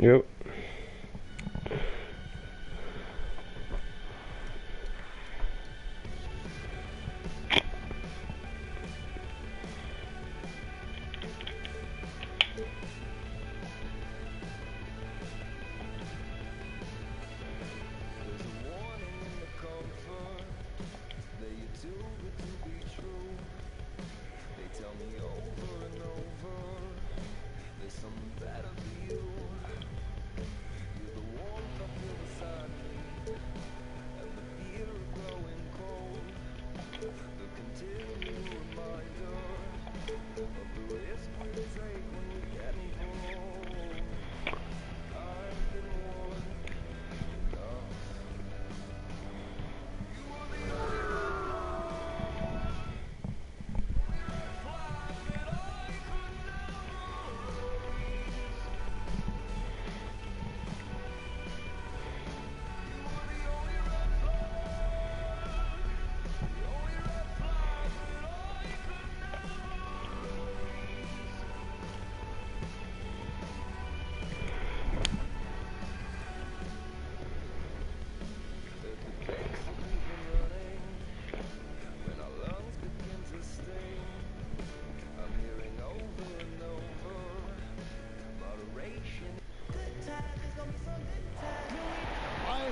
Yep.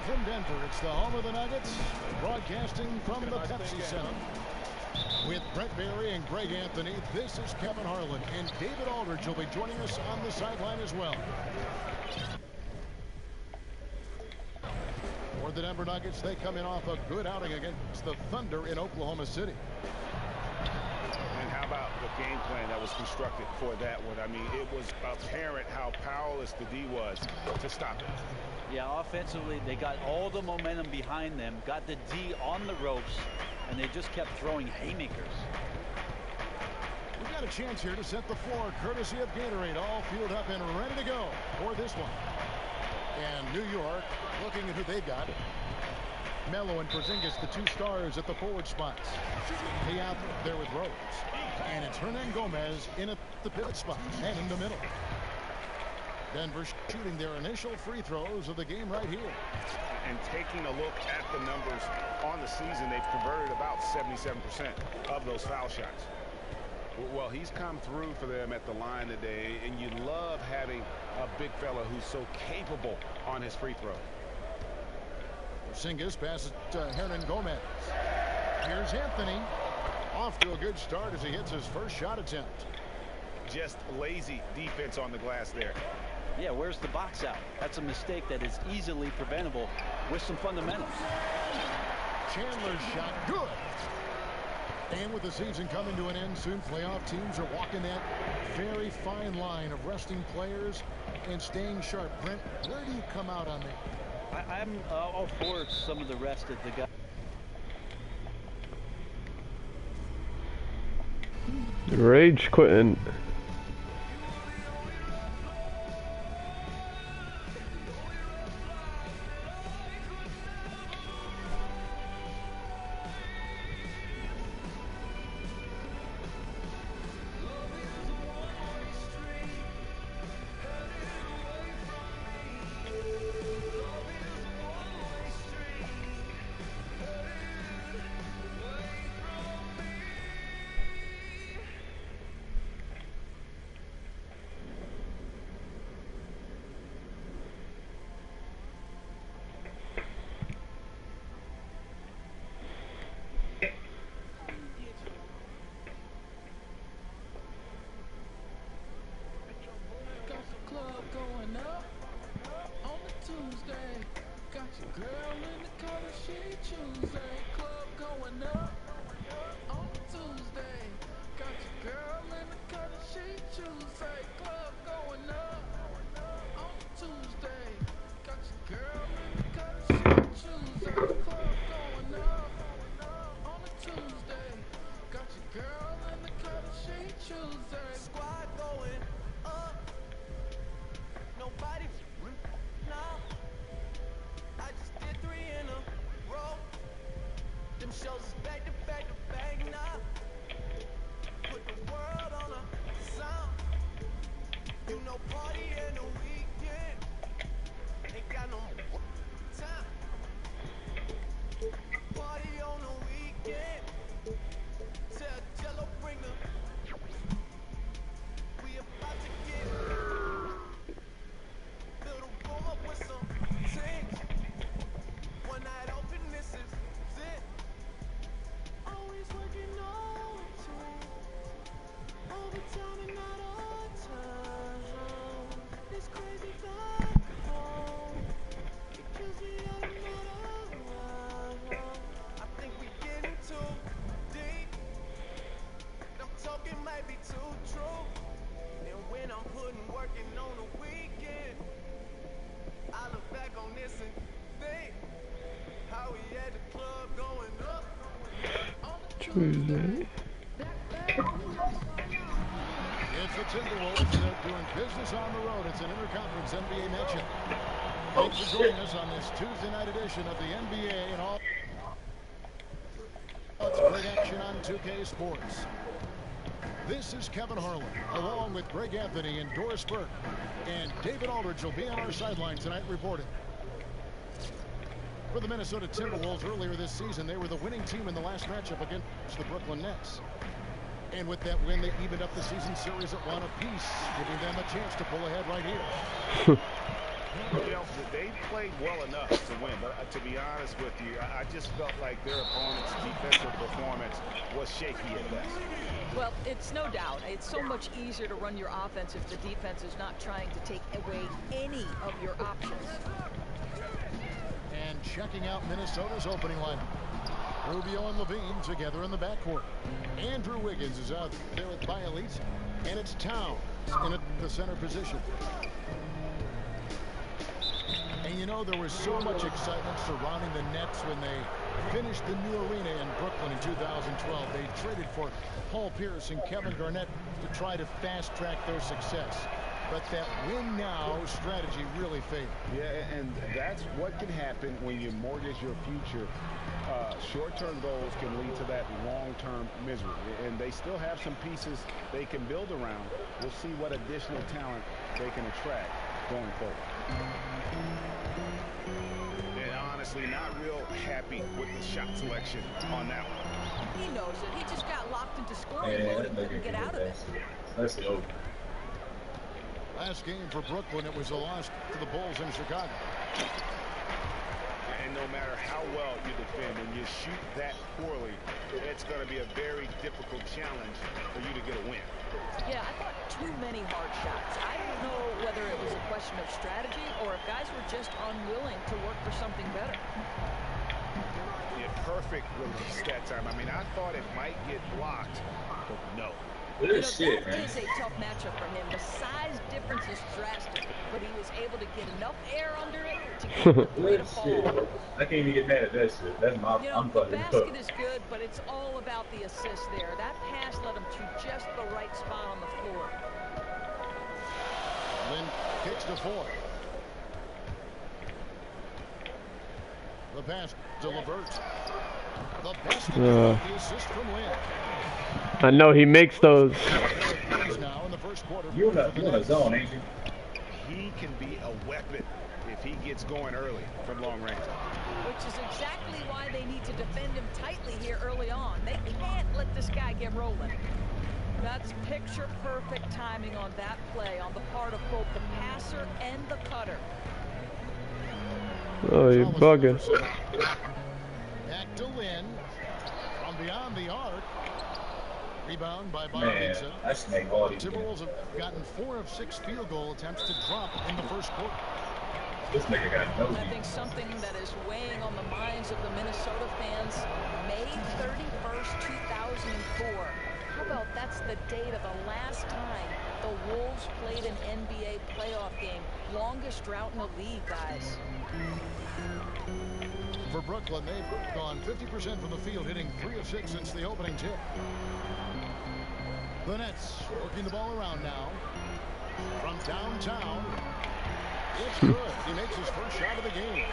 From Denver, it's the home of the Nuggets, broadcasting from the Pepsi Center. With Brent Barry and Greg Anthony, this is Kevin Harlan, and David Aldridge will be joining us on the sideline as well. For the Denver Nuggets, they come in off a good outing against the Thunder in Oklahoma City. And how about the game plan that was constructed for that one? I mean, it was apparent how powerless the D was to stop it. Yeah, offensively, they got all the momentum behind them, got the D on the ropes, and they just kept throwing haymakers. We've got a chance here to set the floor, courtesy of Gatorade, all fueled up and ready to go for this one. And New York, looking at who they've got. Melo and Porzingis, the two stars at the forward spots. He out there with Rose. And it's Hernan Gomez in at the pivot spot and in the middle. Denver shooting their initial free throws of the game right here. And taking a look at the numbers on the season, they've converted about 77% of those foul shots. Well, he's come through for them at the line today, and you love having a big fella who's so capable on his free throw. Porzingis passes to Hernan Gomez. Here's Anthony. Off to a good start as he hits his first shot attempt. Just lazy defense on the glass there. Yeah, where's the box out? That's a mistake that is easily preventable with some fundamentals. Chandler's shot, good. And with the season coming to an end soon, playoff teams are walking that very fine line of resting players and staying sharp. Brent, where do you come out on that? I'm all for some of the rest of the guys. Rage quitting. Tuesday. It's the Timberwolves doing business on the road. It's an interconference NBA matchup. Thanks for joining us on this Tuesday night edition of the NBA and all. It's great action on 2K Sports. This is Kevin Harlan, along with Greg Anthony and Doris Burke. And David Aldridge will be on our sideline tonight reporting. For the Minnesota Timberwolves earlier this season, they were the winning team in the last matchup against the Brooklyn Nets. And with that win, they evened up the season series at 1 apiece, giving them a chance to pull ahead right here. You know, they played well enough to win, but to be honest with you, I just felt like their opponent's defensive performance was shaky at best. Well, it's no doubt. It's so much easier to run your offense if the defense is not trying to take away any of your options. And checking out Minnesota's opening lineup. Rubio and Levine together in the backcourt. Andrew Wiggins is out there with Bielitsa. And it's Towns in the center position. And you know, there was so much excitement surrounding the Nets when they finished the new arena in Brooklyn in 2012. They traded for Paul Pierce and Kevin Garnett to try to fast-track their success. But that win now strategy really failed. Yeah, and that's what can happen when you mortgage your future. Short-term goals can lead to that long-term misery. And they still have some pieces they can build around. We'll see what additional talent they can attract going forward. And honestly, not real happy with the shot selection on that one. He knows it. He just got locked into scoring mode and couldn't get out of it. That's over. Last game for Brooklyn, it was a loss to the Bulls in Chicago. And no matter how well you defend, when you shoot that poorly, it's going to be a very difficult challenge for you to get a win. Yeah, I thought too many hard shots. I don't know whether it was a question of strategy or if guys were just unwilling to work for something better. Yeah, perfect release that time. I mean, I thought it might get blocked, but no. You know, that is a tough matchup for him. The size difference is drastic, but he was able to get enough air under it to get the play to fall. I can't even get mad at that shit. That's my. You know, the basket is good, but it's all about the assist there. That pass led him to just the right spot on the floor. Lynn kicks to 4. The pass to LeVert. The basket, the assist from Lynn. I know he makes those. You're in a zone, ain't you? He can be a weapon if he gets going early from long range. Which is exactly why they need to defend him tightly here early on. They can't let this guy get rolling. That's picture-perfect timing on that play on the part of both the passer and the cutter. Oh, you're bugging. Back to Lynn. From beyond the arc. Rebound by Bielitsa. Timberwolves have gotten 4 of 6 field goal attempts to drop in the first quarter. This nigga got no. I think something that is weighing on the minds of the Minnesota fans, May 31st, 2004. How about that's the date of the last time the Wolves played an NBA playoff game. Longest drought in the league, guys. For Brooklyn, they've gone 50% from the field, hitting 3 of 6 since the opening tip. The Nets working the ball around now. From downtown. It's good. He makes his first shot of the game.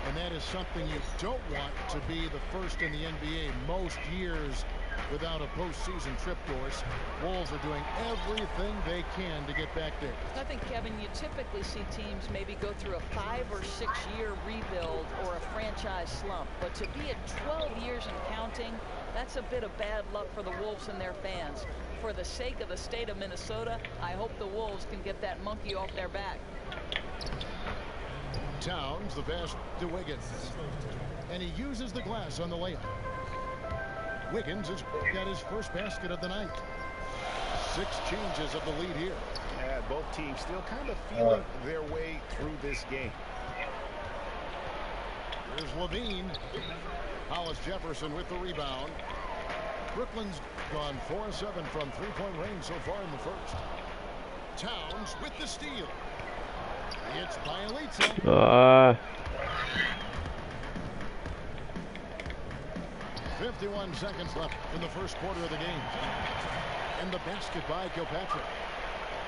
And that is something you don't want to be the first in the NBA. Most years, without a postseason trip, Doris. Wolves are doing everything they can to get back there. I think, Kevin, you typically see teams maybe go through a 5 or 6 year rebuild or a franchise slump. But to be at 12 years and counting, that's a bit of bad luck for the Wolves and their fans. For the sake of the state of Minnesota, I hope the Wolves can get that monkey off their back. Towns, the pass to Wiggins. And he uses the glass on the layup. Wiggins has got his first basket of the night. 6 changes of the lead here. Yeah, both teams still kind of feeling their way through this game. Here's Levine. Hollis Jefferson with the rebound. Brooklyn's gone 4-7 from three-point range so far in the first. Towns with the steal. It's Bielitsa. 51 seconds left in the first quarter of the game. And the basket by Kilpatrick.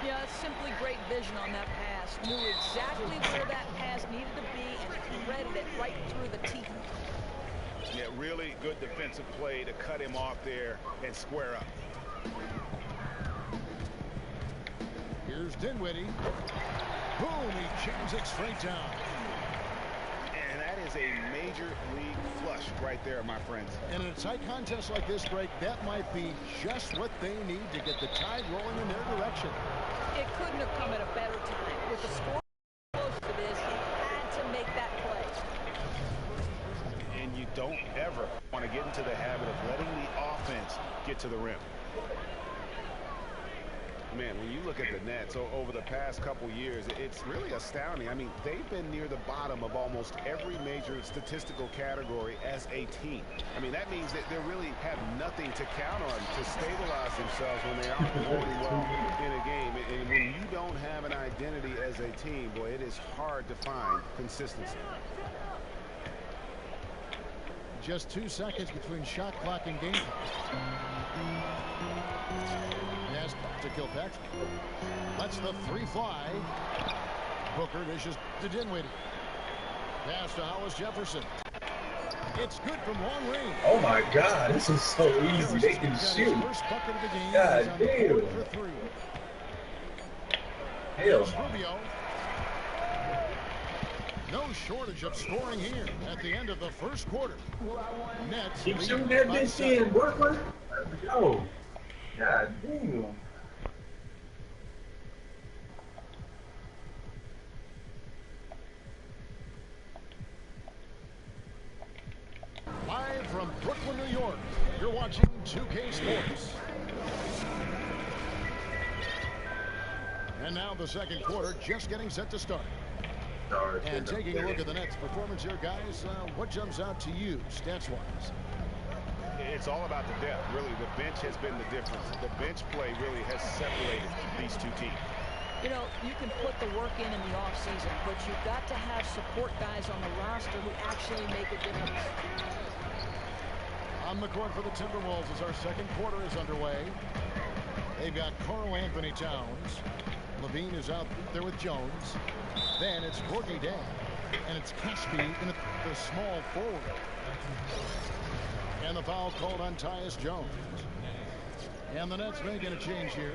Yeah, it's simply great vision on that pass. Knew exactly where that pass needed to be and threaded it right through the teeth. Yeah, really good defensive play to cut him off there and square up. Here's Dinwiddie. Boom, he jams it straight down. And that is a major league flush right there, my friends. And in a tight contest like this, Greg, that might be just what they need to get the tide rolling in their direction. It couldn't have come at a better time. With the score close to this, he had to make that play. And you don't ever want to get into the habit of letting the offense get to the rim. Man, when you look at the Nets over the past couple years, it's really astounding. I mean, they've been near the bottom of almost every major statistical category as a team. I mean, that means that they really have nothing to count on to stabilize themselves when they are performing well in a game. And when you don't have an identity as a team, boy, it is hard to find consistency. Just 2 seconds between shot clock and game. Yes, to Kilpatrick. Lets the 3 fly. Booker dishes to Dinwiddie. Pass to Hollis Jefferson. It's good from long range. Oh my God, this is so easy. They can shoot. First bucket of the game. God He's on the damn. board for 3. Hell Here's Rubio. No shortage of scoring here at the end of the first quarter. Nets Keep lead shooting that by bitch 7. in, Brooklyn. Yo. God damn. Live from Brooklyn, New York, you're watching 2K Sports. And now the second quarter just getting set to start. And taking a look at the Nets' performance here, guys, what jumps out to you stats-wise? It's all about the depth, really. The bench has been the difference. The bench play really has separated these two teams. You know, you can put the work in the offseason, but you've got to have support guys on the roster who actually make a difference. On the court for the Timberwolves as our second quarter is underway. They've got Karl Anthony Towns. Levine is out there with Jones. Then it's Gorgie Day. And it's Caspi in the small forward. And the foul called on Tyus Jones. And the Nets making a change here.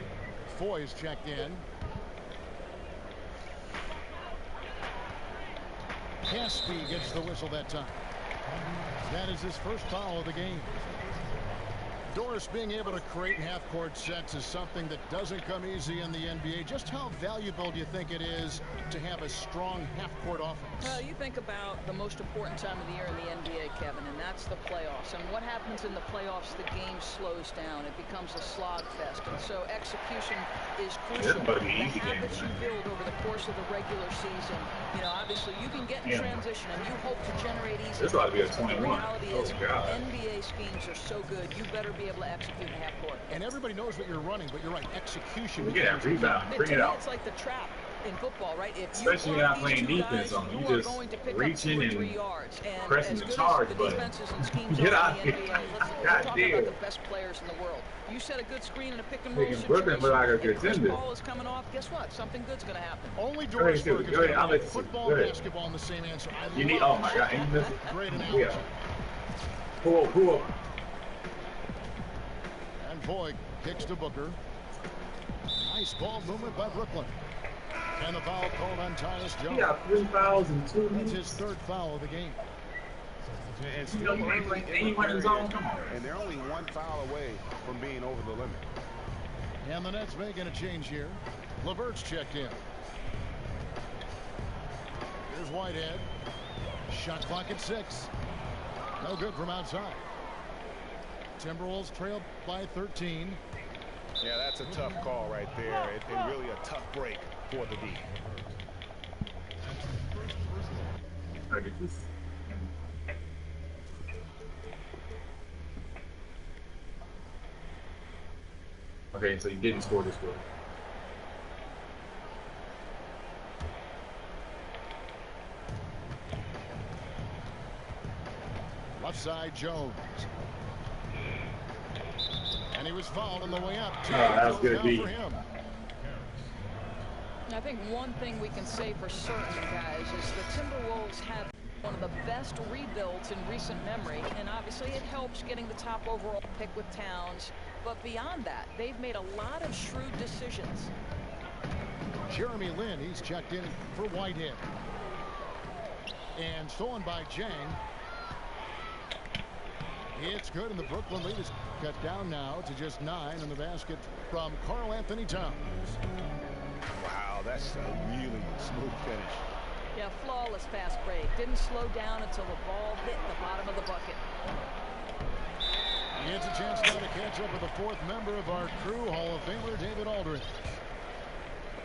Foy's checked in. Caspi gets the whistle that time. That is his first foul of the game. Doris, being able to create half-court sets is something that doesn't come easy in the NBA. Just how valuable do you think it is to have a strong half-court offense? Well, you think about the most important time of the year in the NBA, Kevin, and that's the playoffs. And what happens in the playoffs, the game slows down. It becomes a slogfest. And so execution is crucial. The habits you build over the course of the regular season, you know, obviously you can get in transition and you hope to generate easy. This ought to be a The 21. reality is God. NBA schemes are so good, you better be able to execute in half court. And everybody knows what you're running, but you're right, execution. Yeah, rebound. Bring To it me, out. it's like the trap in football, right? If Especially you when you're not block these playing two defense guys, on them. you You are just going to pick up reaching 2 or and 3 yards. And pressing as the good charge as the button. defenses and schemes Get are out in the here. NBA, we're God talking damn. about the best players in the world. You set a good screen in a pick and roll Making situation. Brooklyn look like a If Chris contender. Paul is coming off, guess what? Something good's going to happen. Only Doris Go ahead, Burke is go ahead. I'll going let to you football go and ahead. basketball in the same answer. I You need, love oh my God, ain't nothing. Great analogy. Yeah. Pull up. Foy kicks to Booker. Nice ball movement by Brooklyn. And the foul called on Tyus Jones. He got 3 fouls in 2 That's minutes. his 3rd foul of the game. And still early in the period, and they're only 1 foul away from being over the limit. And the Nets making a change here. LeVert's checked in. Here's Whitehead. Shot clock at 6. No good from outside. Timberwolves trailed by 13. Yeah, that's a tough call right there, and really a tough break for the D. I get this. Okay, so you didn't score this goal. Left side, Jones. And he was fouled on the way up. That was good D. For him. I think one thing we can say for certain, guys, is the Timberwolves have one of the best rebuilds in recent memory, and obviously it helps getting the top overall pick with Towns. But beyond that, they've made a lot of shrewd decisions. Jeremy Lin, he's checked in for Whitehead. And stolen by Jang. It's good, and the Brooklyn lead is cut down now to just 9 in the basket from Karl Anthony Towns. Wow, that's a really smooth finish. Yeah, flawless fast break. Didn't slow down until the ball hit the bottom of the bucket. He gets a chance now to catch up with the 4th member of our crew, Hall of Famer David Aldridge.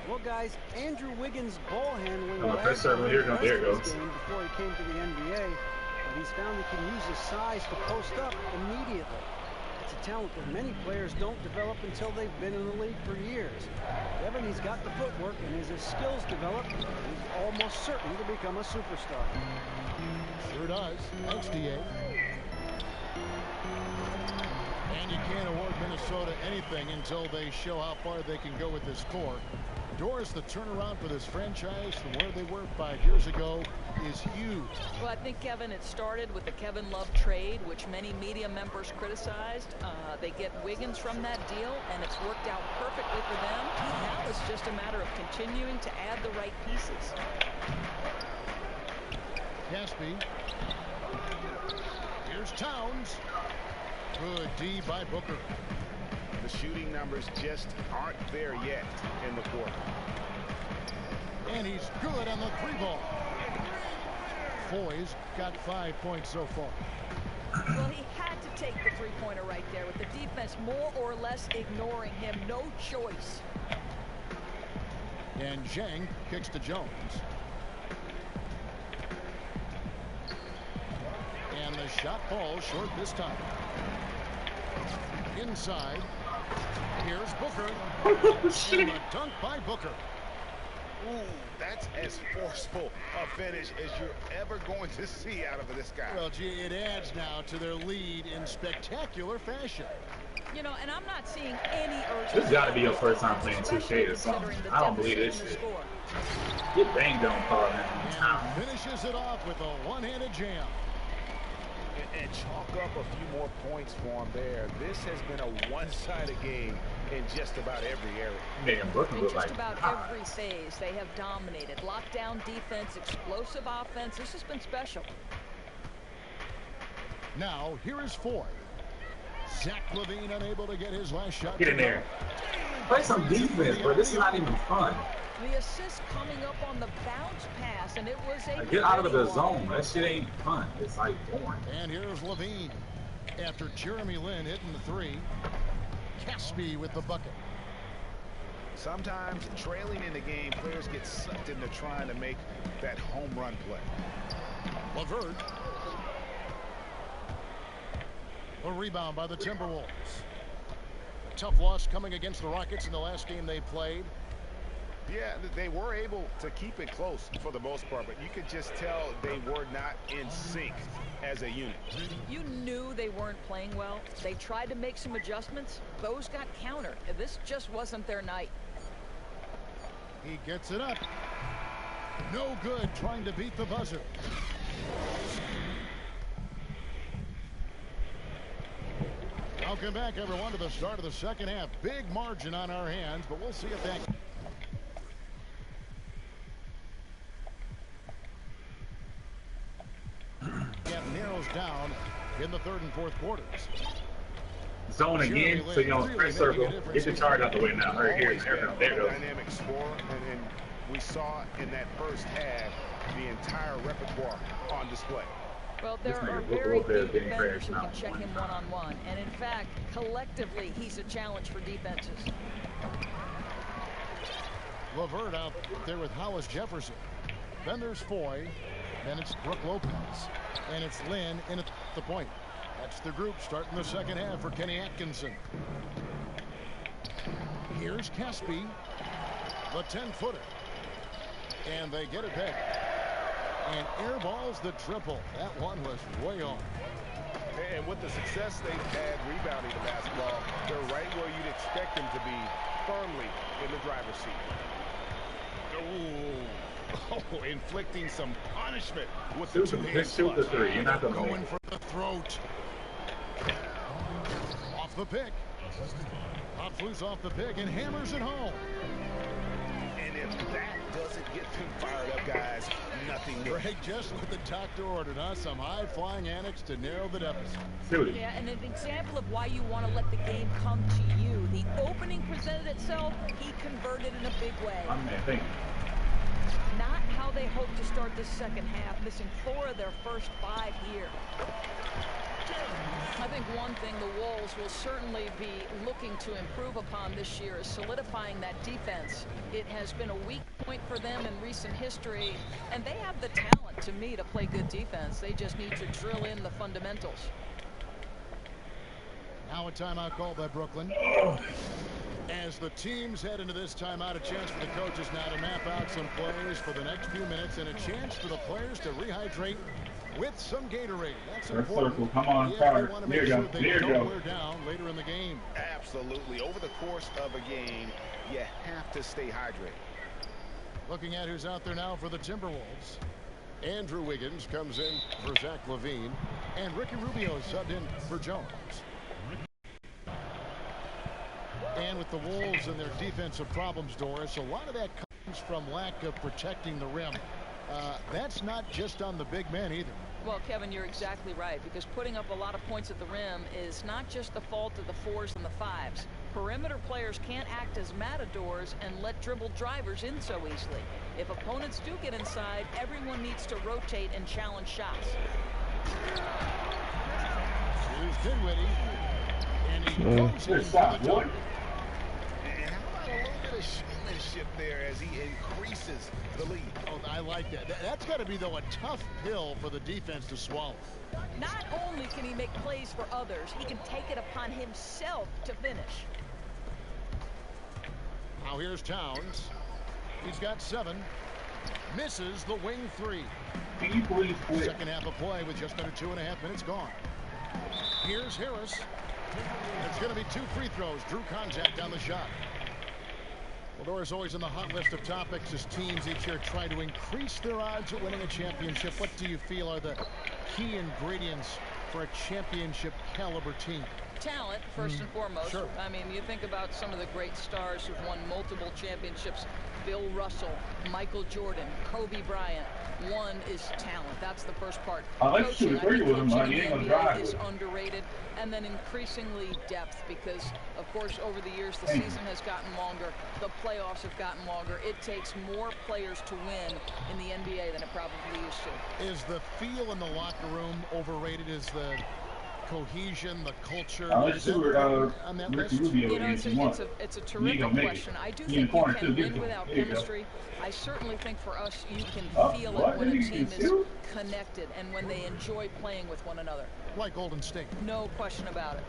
Well, guys, Andrew Wiggins' ball handling Oh, lagged there it goes. this game before he came to the NBA, but he's found he can use his size to post up immediately. It's a talent that many players don't develop until they've been in the league for years. Kevin, he's got the footwork, and as his skills develop, he's almost certain to become a superstar. Sure does. Thanks, D.A. And you can't award Minnesota anything until they show how far they can go with this core. Doris, the turnaround for this franchise from where they were 5 years ago is huge. Well, I think, Kevin, it started with the Kevin Love trade, which many media members criticized. They get Wiggins from that deal, and it's worked out perfectly for them. Now it's just a matter of continuing to add the right pieces. Caspi. Here's Towns. Good D by Booker. The shooting numbers just aren't there yet in the quarter. And he's good on the 3-ball. Foy's got 5 points so far. Well, he had to take the 3-pointer right there with the defense more or less ignoring him. No choice. And Zhang kicks to Jones. And the shot falls short this time. Inside. Here's Booker. And a dunk by Booker. Ooh, that's as forceful a finish as you're ever going to see out of this guy. Well, gee, it adds now to their lead in spectacular fashion. You know, and I'm not seeing any urgency. This got to be your first time playing 2K or something. I don't believe this shit. Get banged on, Karl Anthony Towns. And finishes it off with a one-handed jam. And chalk up a few more points for him there. This has been a one-sided game in just about every area. Man, Brooklyn In look just like about every phase, they have dominated. Lockdown defense, explosive offense. This has been special. Now, here is Foy. Zach LaVine unable to get his last shot. Get in there. Play some defense, bro. This is not even fun. The assist coming up on the bounce pass, and it was a Like, get out of the pretty zone. one. That shit ain't fun. It's like boring. And here's LaVine. After Jeremy Lin hitting the 3. Caspi with the bucket. Sometimes trailing in the game, players get sucked into trying to make that home run play. LeVert. A rebound by the Timberwolves. A tough loss coming against the Rockets in the last game they played. Yeah, they were able to keep it close for the most part, but you could just tell they were not in sync as a unit. You knew they weren't playing well. They tried to make some adjustments. Those got countered. This just wasn't their night. He gets it up. No good trying to beat the buzzer. Now Welcome back, everyone, to the start of the second half. Big margin on our hands, but we'll see if that gap narrows down in the third and fourth quarters. Zone again, so you don't press circle. Get the charge out the way now. Right here. There it goes. Dynamic score, and we saw in that first half the entire repertoire on display. Well, there are very few defenders who can check him one-on-one. And in fact, collectively, he's a challenge for defenses. Lavert out there with Hollis Jefferson. Then there's Foy. Then it's Brooke Lopez. And it's Lynn in at the point. That's the group starting the second half for Kenny Atkinson. Here's Caspi, the 10-footer. And they get it back. And airballs the triple. That one was way off. And with the success they've had rebounding the basketball, they're right where you'd expect them to be, firmly in the driver's seat. Oh, inflicting some punishment with the two-hand Shoot the three. You're not going for the throat. Off the pick. Hot loose off the pick and hammers it home. And if that doesn't get them fired up, guys, nothing new. Greg, just what the doctor ordered, huh? Some high-flying antics to narrow the deficit. Yeah, and an example of why you want to let the game come to you. The opening presented itself, he converted in a big way. Not how they hope to start the second half, missing 4 of their first 5 here. I think one thing the Wolves will certainly be looking to improve upon this year is solidifying that defense. It has been a weak point for them in recent history, and they have the talent, to me, to play good defense. They just need to drill in the fundamentals. Now a timeout called by Brooklyn. As the teams head into this timeout, a chance for the coaches now to map out some plays for the next few minutes and a chance for the players to rehydrate with some Gatorade. That's important. Circle. Come on, they want to make sure they don't wear down later in the game. Absolutely. Over the course of a game, you have to stay hydrated. Looking at who's out there now for the Timberwolves. Andrew Wiggins comes in for Zach LaVine, and Ricky Rubio subbed in for Jones. And with the Wolves and their defensive problems, Doris, a lot of that comes from lack of protecting the rim. That's not just on the big men either. Well, Kevin, you're exactly right, because putting up a lot of points at the rim is not just the fault of the 4s and the 5s. Perimeter players can't act as matadors and let dribble drivers in so easily. If opponents do get inside, everyone needs to rotate and challenge shots. Here's Dinwiddie, and he goes in for the dunk. And how about a little bit of showmanship there as he increases the lead? Oh, I like that. That's got to be, though, a tough pill for the defense to swallow. Not only can he make plays for others, he can take it upon himself to finish. Now here's Towns. He's got 7. Misses the wing 3. Second half of play with just under 2.5 minutes gone. Here's Harris. It's going to be 2 free throws. Drew contact on the shot. Well, Doris, always in the hot list of topics as teams each year try to increase their odds of winning a championship. What do you feel are the key ingredients for a championship caliber team? Talent, first and foremost. Sure. I mean, you think about some of the great stars who've won multiple championships. Bill Russell, Michael Jordan, Kobe Bryant. One is talent. That's the first part. Coaching, I think coaching in the NBA is underrated. And then increasingly depth, because, of course, over the years, the season has gotten longer. The playoffs have gotten longer. It takes more players to win in the NBA than it probably used to. Is the feel in the locker room overrated? Is the cohesion, the culture? Let's see on that list? You know, it's a terrific question. I do think you can win without chemistry. I certainly think for us, you can feel it when a team is connected and when they enjoy playing with one another. Like Golden State. No question about it.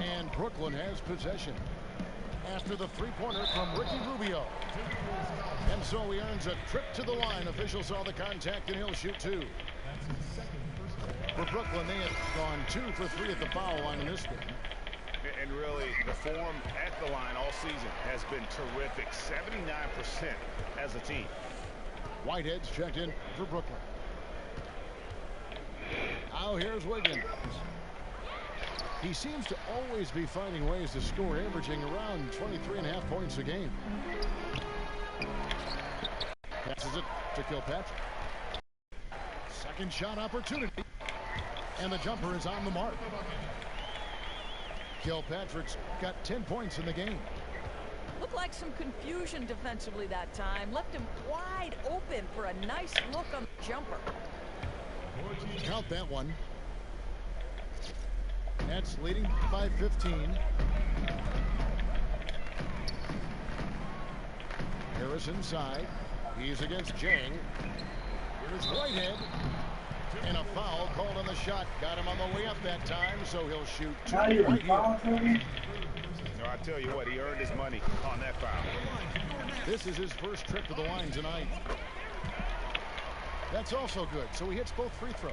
And Brooklyn has possession after the three-pointer from Ricky Rubio. And so he earns a trip to the line. Officials saw the contact, and he'll shoot 2. For Brooklyn, they have gone 2 for 3 at the foul line in this game. And really, the form at the line all season has been terrific. 79% as a team. Whitehead's checked in for Brooklyn. Now here's Wiggins. He seems to always be finding ways to score, averaging around 23.5 points a game. Passes it to Kilpatrick. Second shot opportunity. And the jumper is on the mark. Kilpatrick's got 10 points in the game. Looked like some confusion defensively that time. Left him wide open for a nice look on the jumper. Count that one. Nets leading by 15. Harris inside. He's against Jang. Here's Whitehead. And a foul called on the shot. Got him on the way up that time, so he'll shoot two right here. No, I tell you what, he earned his money on that foul. This is his first trip to the line tonight. That's also good, so he hits both free throws.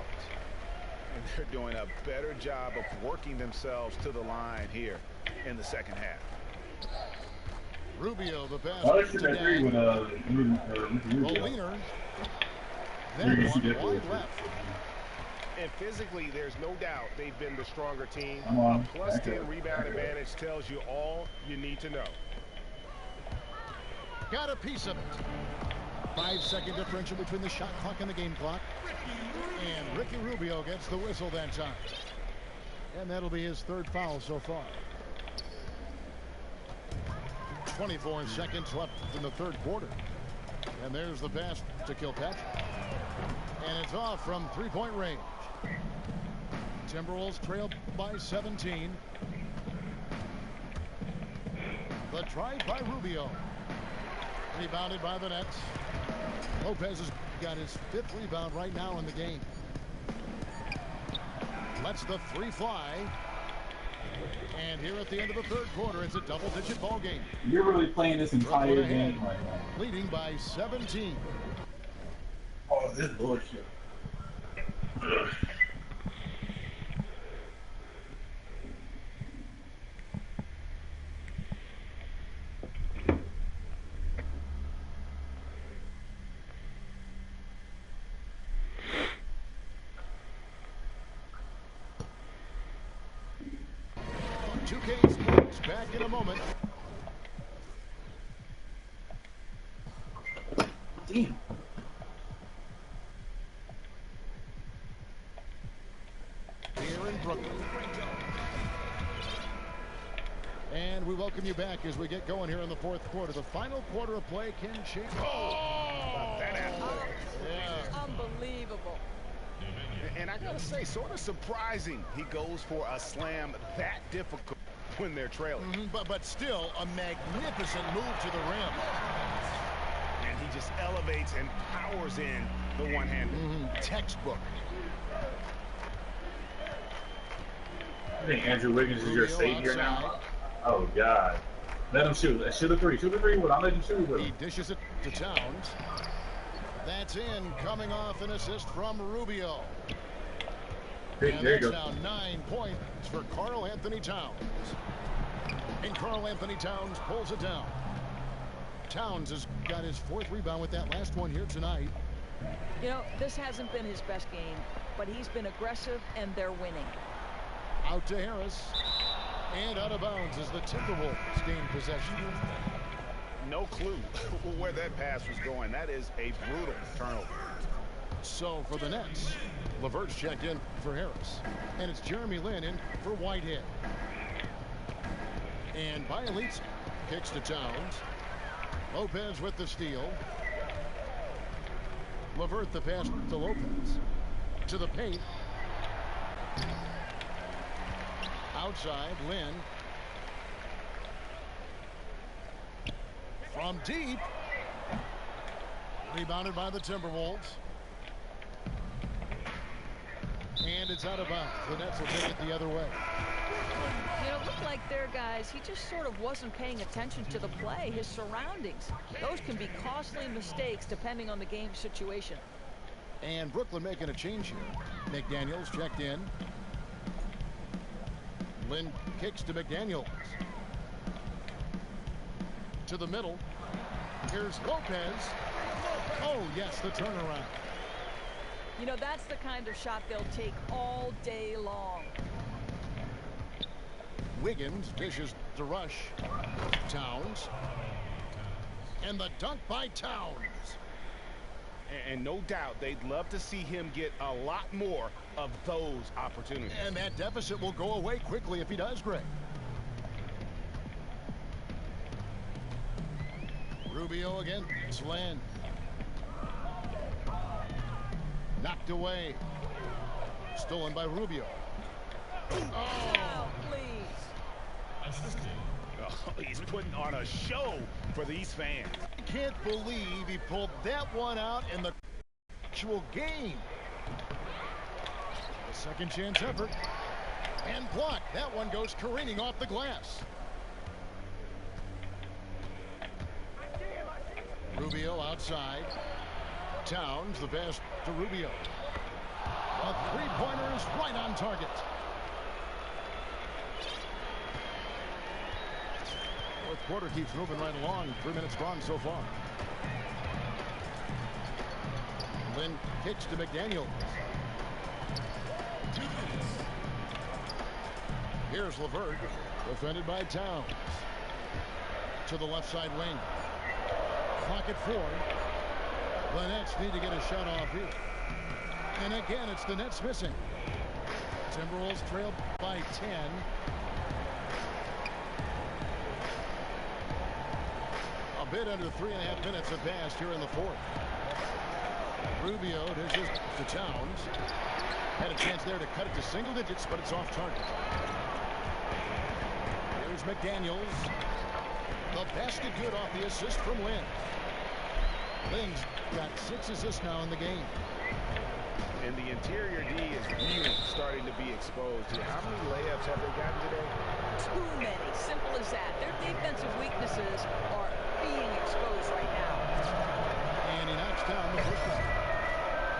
And they're doing a better job of working themselves to the line here in the second half. Rubio, the pass. I should agree with Molina. Then one wide left. And physically, there's no doubt they've been the stronger team. Come on. A plus 10 rebound advantage tells you all you need to know. Got a piece of it. 5-second differential between the shot clock and the game clock. And Ricky Rubio gets the whistle that time. And that'll be his third foul so far. 24 seconds left in the third quarter. And there's the pass to Kilpatrick. And it's off from three-point range. Timberwolves trail by 17. The drive by Rubio. Rebounded by the Nets. Lopez has got his fifth rebound right now in the game. Lets the three fly. And here at the end of the third quarter, it's a double-digit ball game. You're really playing this entire game right now. Leading by 17. Oh, this is bullshit. Sports back in a moment. Damn. Here in Brooklyn. And we welcome you back as we get going here in the fourth quarter. The final quarter of play can change. Oh! Yeah. Unbelievable. And I gotta say, sort of surprising he goes for a slam that difficult when they're trailing. But still a magnificent move to the rim. And he just elevates and powers in the one-hander. Textbook. I think Andrew Wiggins is your savior now. Oh, God. Let him shoot. Shoot a three. Shoot a three. I'll let him shoot with him. He dishes it to Towns. That's in. Coming off an assist from Rubio. And that's now 9 points for Karl Anthony Towns. And Karl Anthony Towns pulls it down. Towns has got his fourth rebound with that last one here tonight. You know, this hasn't been his best game, but he's been aggressive and they're winning. Out to Harris. And out of bounds as the Timberwolves gain possession. No clue where that pass was going. That is a brutal turnover. So for the Nets, LeVert's checked in for Harris. And it's Jeremy Lin in for Whitehead. And Bielitsa kicks to Towns. Lopez with the steal. LeVert the pass to Lopez. To the paint. Outside, Lin. From deep. Rebounded by the Timberwolves. And it's out of bounds. The Nets will take it the other way. You know, it looked like their guys, he just sort of wasn't paying attention to the play, his surroundings. Those can be costly mistakes depending on the game situation. And Brooklyn making a change here. McDaniels checked in. Lin kicks to McDaniels. To the middle. Here's Lopez. Oh, yes, the turnaround. You know, that's the kind of shot they'll take all day long. Wiggins dishes to Rush. Towns. And the dunk by Towns. And no doubt they'd love to see him get a lot more of those opportunities. And that deficit will go away quickly if he does, Greg. Rubio again. Slan. Knocked away. Stolen by Rubio. Oh, please. Oh, he's putting on a show for these fans. Can't believe he pulled that one out in the actual game. A second chance effort. And blocked. That one goes careening off the glass. Rubio outside. Towns, the pass to Rubio. A three-pointer is right on target. Fourth quarter keeps moving right along. 3 minutes gone so far. Lynn kicks to McDaniel. Here's LeVert, defended by Towns. To the left side wing. Clock at 4. The Nets need to get a shot off here. And again, it's the Nets missing. Timberwolves trail by 10. A bit under 3.5 minutes have passed here in the fourth. Rubio dishes to Towns. Had a chance there to cut it to single digits, but it's off target. Here's McDaniels. The basket good off the assist from Lynn. Lynn's got 6 assists now in the game. And the interior D is really starting to be exposed here. How many layups have they gotten today? Too many. Simple as that. Their defensive weaknesses are being exposed right now. And he knocks down the first one.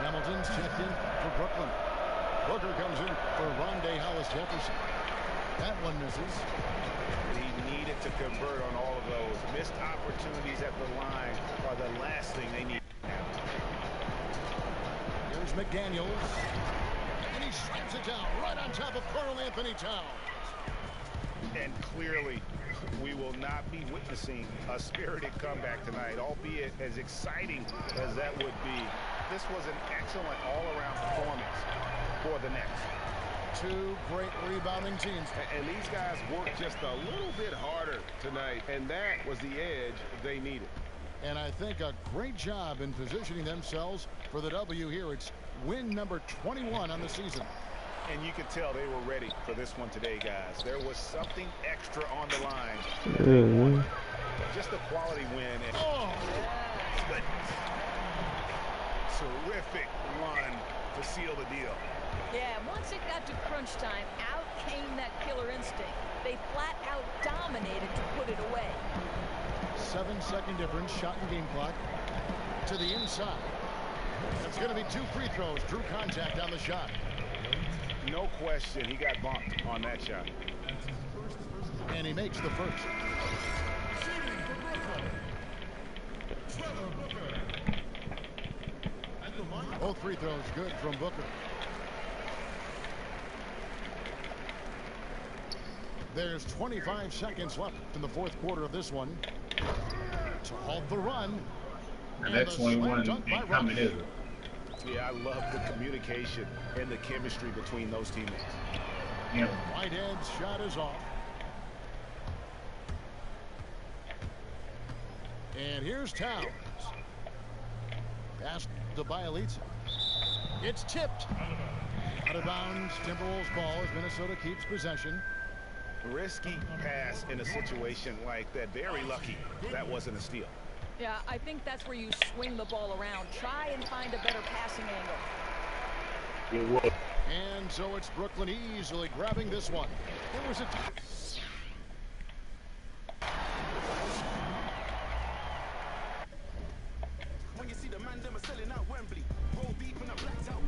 Hamilton's checked in for Brooklyn. Booker comes in for Rondé Hollis-Jefferson. That one misses. He needed to convert on all of those. Missed opportunities at the line are the last thing they need. Here's McDaniels. And he slams it down right on top of Karl Anthony Towns. And clearly, we will not be witnessing a spirited comeback tonight, albeit as exciting as that would be. This was an excellent all-around performance for the Nets. Two great rebounding teams. And these guys worked just a little bit harder tonight, and that was the edge they needed. And I think a great job in positioning themselves for the W here. It's win number 21 on the season. And you could tell they were ready for this one today, guys. There was something extra on the line. Just a quality win. Oh! But terrific run to seal the deal. Yeah, once it got to crunch time, out came that killer instinct. They flat out dominated to put it away. 7-second difference, shot and game clock. To the inside. It's going to be 2 free throws. Drew contact on the shot. No question, he got bumped on that shot. And he makes the first. Both free throws good from Booker. There's 25 seconds left in the fourth quarter of this one. To halt the run. And that 21 ain't coming, is it? Yeah, I love the communication and the chemistry between those teammates. Yeah. Whitehead's shot is off. And here's Towns. Pass to Bielitsa. It's tipped. Out of bounds. Timberwolves ball as Minnesota keeps possession. Risky pass in a situation like that. Very lucky that wasn't a steal. Yeah, I think that's where you swing the ball around. Try and find a better passing angle. It was. And so it's Brooklyn easily grabbing this one. There was a... When you see the man them are selling out Wembley, roll deep in a blacked out.